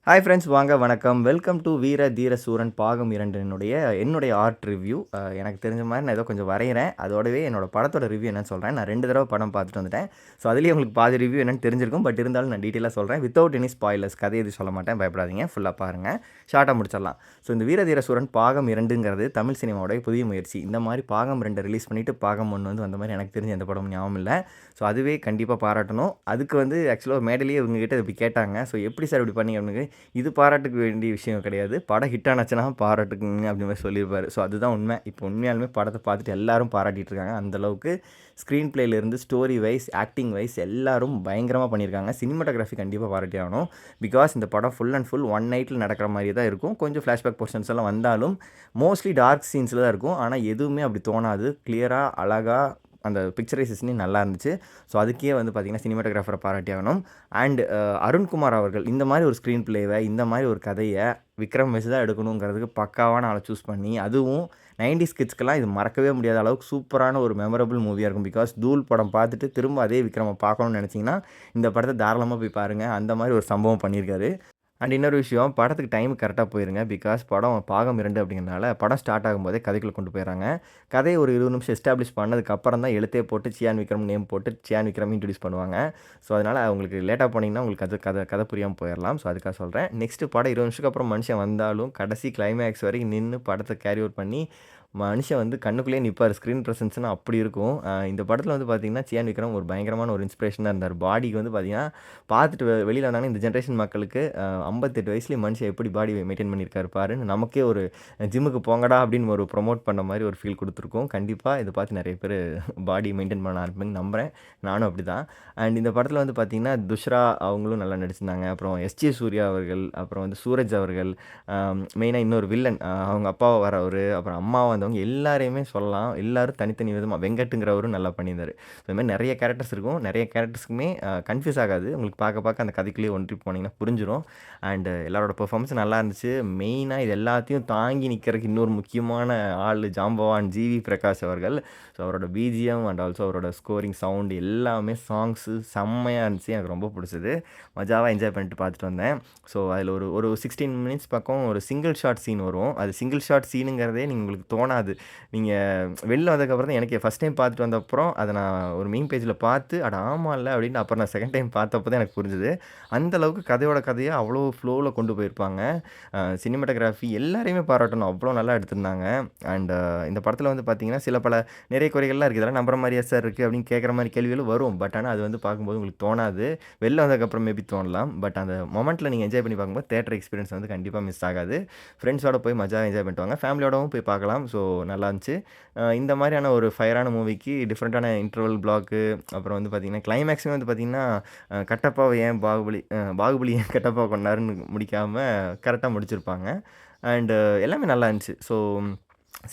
Hi friends, வாங்க வணக்கம். Welcome to வீர தீர சூரன் பாகம் 2 என்னுடைய ஆர்ட் ரிவ்யூ. எனக்கு தெரிஞ்ச மாதிரி நான் ஏதோ கொஞ்சம் வரைகிறேன். அதோடவே என்னோட படத்தோட ரிவ்யூ என்னன்னு சொல்கிறேன். நான் 2 தடவை படம் பார்த்துட்டு வந்துட்டேன். ஸோ அதுலேயே உங்களுக்கு பாதி ரிவ்யூ என்னன்னு தெரிஞ்சிருக்கும். பட் இருந்தாலும் நான் டீட்டெயிலாக சொல்கிறேன். Without any spoilers. கதை எதுவும் சொல்ல மாட்டேன், பயப்படாதீங்க. ஃபுல்லாக பாருங்கள், ஷார்ட்டாக முடிச்சிடலாம். ஸோ இந்த வீர தீர சூரன் பாகம் 2ங்கிறது தமிழ் சினிமாவோட புதிய முயற்சி. இந்த மாதிரி பாகம் 2 ரிலீஸ் பண்ணிவிட்டு பாகம் 1 வந்து வந்த மாதிரி எனக்கு தெரிஞ்ச எந்த படமும் ஞாபகம் இல்லை. ஸோ அதுவே கண்டிப்பாக பாராட்டணும். அதுக்கு வந்து ஆக்சுவலாக மேடலேயே இவங்ககிட்ட இப்படி கேட்டாங்க. ஸோ எப்படி சார் இப்படி பண்ணி அப்படின்னு. இது பாராட்டுக்கு வேண்டிய விஷயம் கிடையாது. படம் ஹிட் ஆனாச்சுன்னா பாராட்டுக்குங்க அப்படின்னு மாதிரி சொல்லியிருப்பார். ஸோ அதுதான் உண்மை. இப்போ உண்மையாலுமே படத்தை பார்த்துட்டு எல்லாரும் பாராட்டிகிட்டு இருக்காங்க. அந்தளவுக்கு ஸ்க்ரீன் பிளேலேருந்து ஸ்டோரி வைஸ், ஆக்டிங் வைஸ் எல்லாரும் பயங்கரமாக பண்ணியிருக்காங்க. சினிமாட்டோகிராஃபி கண்டிப்பாக பாராட்டி ஆகணும். பிகாஸ் இந்த படம் ஃபுல் அண்ட் ஃபுல் ஒன் நைட்டில் நடக்கிற மாதிரி தான் இருக்கும். கொஞ்சம் ஃப்ளாஷ்பேக் போர்ஷன்ஸ் எல்லாம் வந்தாலும் மோஸ்ட்லி டார்க் சீன்ஸில் தான் இருக்கும். ஆனால் எதுவுமே அப்படி தோணாது. கிளியராக, அழகாக அந்த பிக்சரைசேஷனே நல்லா இருந்துச்சு. ஸோ அதுக்கே வந்து பார்த்திங்கன்னா சினிமாட்டோகிராஃபரை பாராட்டி ஆகணும். அண்ட் அருண்குமார் அவர்கள் இந்த மாதிரி ஒரு ஸ்க்ரீன் பிளேவை, இந்த மாதிரி ஒரு கதையை விக்ரம் வச்சு தான் எடுக்கணுங்கிறதுக்கு பக்காவான ஆளை சூஸ் பண்ணி, அதுவும் 90s கிட்ஸ்க்கெல்லாம் இது மறக்கவே முடியாத அளவுக்கு சூப்பரான ஒரு மெமரபிள் மூவியாக இருக்கும். பிகாஸ் தூள் படம் பார்த்துட்டு திரும்ப அதே விக்ரமை பார்க்கணும்னு நினச்சிங்கன்னா இந்த படத்தை தாராளமாக போய் பாருங்கள். அந்த மாதிரி ஒரு சம்பவம் பண்ணியிருக்காரு. அண்ட் இன்னொரு விஷயம், படத்துக்கு டைம் கரெக்டாக போயிருங்க. பிகாஸ் படம் பாகம் 2 அப்படிங்கிறனால படம் ஸ்டார்ட் ஆகும்போதே கதைக்குள்ளே கொண்டு போயிடறாங்க. கதையை ஒரு 20 நிமிஷம் எஸ்டாப்ளிஷ் பண்ணதுக்கப்புறம் தான் எழுத்தே போட்டு சியான் விக்ரம் நேம் போட்டு சியான் விக்ரம் இன்ட்ரடியூஸ் பண்ணுவாங்க. ஸோ அதனால் உங்களுக்கு லேட்டாக போனீங்கன்னா உங்களுக்கு கதை புரியாமல் போயிடலாம். ஸோ அதுக்காக சொல்கிறேன். நெக்ஸ்ட்டு படம் 20 நிமிஷத்துக்கு அப்புறம் மனுஷன் வந்தாலும் கடைசி கிளைமேக்ஸ் வரைக்கும் நின்று படத்தை கேரி அவுட் பண்ணி மனுஷன் வந்து கண்ணுக்குள்ளேயே நிற்பார். ஸ்க்ரீன் ப்ரெசன்ஸ்னால் அப்படி இருக்கும். இந்த படத்தில் வந்து பார்த்திங்கன்னா சியான் விக்ரம் ஒரு பயங்கரமான ஒரு இன்ஸ்பிரேஷனாக இருந்தார். பாடிக்கு வந்து பார்த்திங்கன்னா பார்த்துட்டு வெளியில் வந்தாங்கன்னா இந்த ஜென்ரேஷன் மக்களுக்கு 58 வயசுலேயே மனுஷன் எப்படி பாடி மெயின்டைன் பண்ணியிருக்காரு பாருன்னு நமக்கே ஒரு ஜிம்முக்கு போங்கடா அப்படின்னு ஒரு ப்ரொமோட் பண்ண மாதிரி ஒரு ஃபீல் கொடுத்துருக்கோம். கண்டிப்பாக இதை பார்த்து நிறைய பேர் பாடி மெயின்டைன் பண்ண ஆரம்பிங்க நம்புகிறேன். நானும் அப்படி தான். அண்ட் இந்த படத்தில் வந்து பார்த்திங்கன்னா துஷ்ரா அவங்களும் நல்லா நடிச்சிருந்தாங்க. அப்புறம் எஸ்ஜே சூர்யா அவர்கள், அப்புறம் வந்து சூரஜ் அவர்கள், மெயினாக இன்னொரு வில்லன் அவங்க அப்பாவை வரவர், அப்புறம் அம்மாவை வந்தவங்க எல்லாரையுமே சொல்லலாம். எல்லோரும் தனித்தனி விதமாக வெங்கட்டுங்கிறவரும் நல்லா பண்ணியிருந்தார். ஸோ இது மாதிரி நிறைய கேரக்டர்ஸ் இருக்கும். நிறைய கேரக்டர்ஸுக்குமே கன்ஃபியூஸ் ஆகாது. உங்களுக்கு பார்க்க அந்த கதைக்குள்ளேயே ஒன்றி போனீங்கன்னா புரிஞ்சிடும். அண்டு எல்லாரோட பெர்ஃபார்மன்ஸ் நல்லா இருந்துச்சு. மெயினாக இது எல்லாத்தையும் தாங்கி நிற்கிறதுக்கு இன்னொரு முக்கியமான ஆள் ஜாம்பவான் ஜிவி பிரகாஷ் அவர்கள். ஸோ அவரோட பிஜிஎம் அண்ட் ஆல்சோ அவரோட ஸ்கோரிங் சவுண்டு எல்லாமே சாங்ஸு செம்மையாக இருந்துச்சு. எனக்கு ரொம்ப பிடிச்சது. மஜாவாக என்ஜாய் பண்ணிட்டு பார்த்துட்டு வந்தேன். ஸோ அதில் ஒரு 16 மினிட்ஸ் பக்கம் ஒரு சிங்கிள் ஷாட் சீன் வரும். அது சிங்கிள் ஷாட் சீனுங்கிறதே உங்களுக்கு தோணாது. நீங்கள் வெளில வந்ததுக்கப்புறம் தான் எனக்கு ஃபஸ்ட் டைம் பார்த்துட்டு வந்தப்புறம் அதை நான் ஒரு மீம் பேஜில் பார்த்து அட ஆமாம்ல அப்படின்னு அப்புறம் நான் செகண்ட் டைம் பார்த்தப்போ தான் எனக்கு புரிஞ்சுது. அந்தளவுக்கு கதையை அவ்வளோ ஃப்ளோவில் கொண்டு போயிருப்பாங்க. சினிமாட்டோகிராஃபி எல்லாரையுமே பாராட்டணும். அவ்வளோ நல்லா எடுத்திருந்தாங்க. அண்ட் இந்த படத்தில் வந்து பார்த்திங்கன்னா நிறைய குறைகள்லாம் இருக்குது. இதெல்லாம் நம்புற மாதிரியா சார் இருக்குது அப்படின்னு கேட்குற மாதிரி கேள்விகளும் வரும். பட் ஆனால் அது வந்து பார்க்கும்போது உங்களுக்கு தோணாது. வெளில வந்ததுக்கப்புறம் மேபி தோணலாம். பட் அந்த மொமெண்ட்டில் நீங்கள் என்ஜாய் பண்ணி பார்க்கும்போது தேட்டர் எக்ஸ்பீரியன்ஸ் வந்து கண்டிப்பாக மிஸ் ஆகாது. ஃப்ரெண்ட்ஸோட போய் மஜாவாக என்ஜாய் பண்ணிட்டு வாங்க. ஃபேமிலியோடவும் போய் பார்க்கலாம். ஸோ நல்லா இருந்துச்சு. இந்த மாதிரியான ஒரு ஃபயரான மூவிக்கு டிஃப்ரெண்ட்டான இன்டர்வல் பிளாக்கு, அப்புறம் வந்து பார்த்திங்கன்னா கிளைமேக்ஸுமே வந்து பார்த்திங்கன்னா கட்டப்பாவை ஏன் பாகுபலி ஏன் கட்டப்பாவை கொண்டாருன்னு முடிக்காமல் கரெக்டாக முடிச்சிருப்பாங்க. அண்டு எல்லாமே நல்லா இருந்துச்சு. ஸோ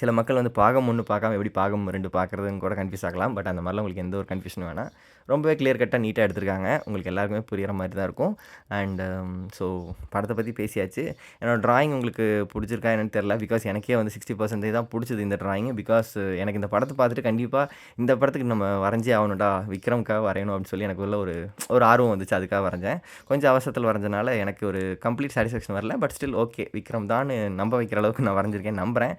சில மக்கள் வந்து பாகம் 1 பார்க்காம எப்படி பாகம் 2 பார்க்குறதுன்னு கூட கன்ஃபியூஸ் ஆகலாம். பட் அந்த மாதிரிலாம் உங்களுக்கு எந்த ஒரு கன்ஃபியூஷனும் வேணாம். ரொம்பவே கிளியர் கட்டாக நீட்டாக எடுத்திருக்காங்க. உங்களுக்கு எல்லாருக்குமே புரிகிற மாதிரி தான் இருக்கும். அண்டு ஸோ படத்தை பற்றி பேசியாச்சு. என்னோடய ட்ராயிங் உங்களுக்கு பிடிச்சிருக்கா என்னன்னு தெரில. பிகாஸ் எனக்கே வந்து 60% தான் பிடிச்சது இந்த ட்ராயிங்கு. பிகாஸ் எனக்கு இந்த படத்தை பார்த்துட்டு கண்டிப்பாக இந்த படத்துக்கு நம்ம வரைஞ்சே ஆகணும்டா, விக்ரம்காக வரையணும் அப்படின்னு சொல்லி எனக்கு உள்ள ஒரு ஆர்வம் வந்துச்சு. அதுக்காக வரைஞ்சேன். கொஞ்சம் அவசரத்தில் வரைஞ்சனால எனக்கு ஒரு கம்ப்ளீட் சாட்டிஸ்ஃபேக்ஷன் வரல. பட் ஸ்டில் ஓகே, விக்ரம் தான் நம்ப வைக்கிற அளவுக்கு நான் வரைஞ்சிருக்கேன் நம்புகிறேன்.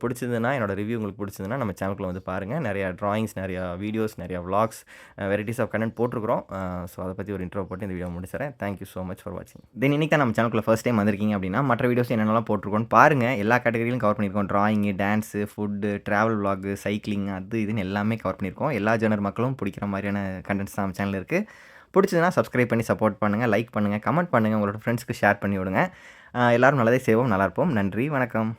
பிடிச்சதுன்னா என்னோடய ரிவ்யூ உங்களுக்கு பிடிச்சதுன்னா நம்ம சேனலுக்குள்ள வந்து பாருங்கள். நிறையா ட்ராயிங்ஸ், நிறையா வீடியோஸ், நிறையா விளாக்ஸ், வெரைட்டிஸ் ஆஃப் கண்டென்ட் போட்டிருக்கிறோம். ஸோ அதை பற்றி ஒரு இன்ட்ரோ போட்டு இந்த வீடியோ முடிச்சுறேன். தேங்க்யூ ஸோ மச் ஃபார் வாட்சிங். தென் இன்றைக்கி தான் நம்ம சேனலுக்குள்ள ஃபர்ஸ்ட் டைம் வந்திருக்கீங்க அப்படின்னா மற்ற வீடியோஸ் என்னென்னலாம் போட்டிருக்கோன்னு பாருங்கள். எல்லா கேட்டகரியிலும் கவர் பண்ணியிருக்கோம். Drawing, dance, food, travel vlog, cycling, அது இதுன்னு எல்லாமே கவர் பண்ணியிருக்கோம். எல்லா ஜெனர் மக்களும் பிடிக்கிற மாதிரியான கண்டென்ட்ஸ் தான் நம்ம சேனல் இருக்குது. பிடிச்சதுன்னா சப்ஸ்கிரைப் பண்ணி சப்போர்ட் பண்ணுங்கள், லைக் பண்ணுங்கள், கமெண்ட் பண்ணுங்கள், உங்களோட ஃப்ரெண்ட்ஸ்க்கு ஷேர் பண்ணி விடுங்க. எல்லோரும் நல்லதே செய்வோம், நல்லா இருப்போம். நன்றி, வணக்கம்.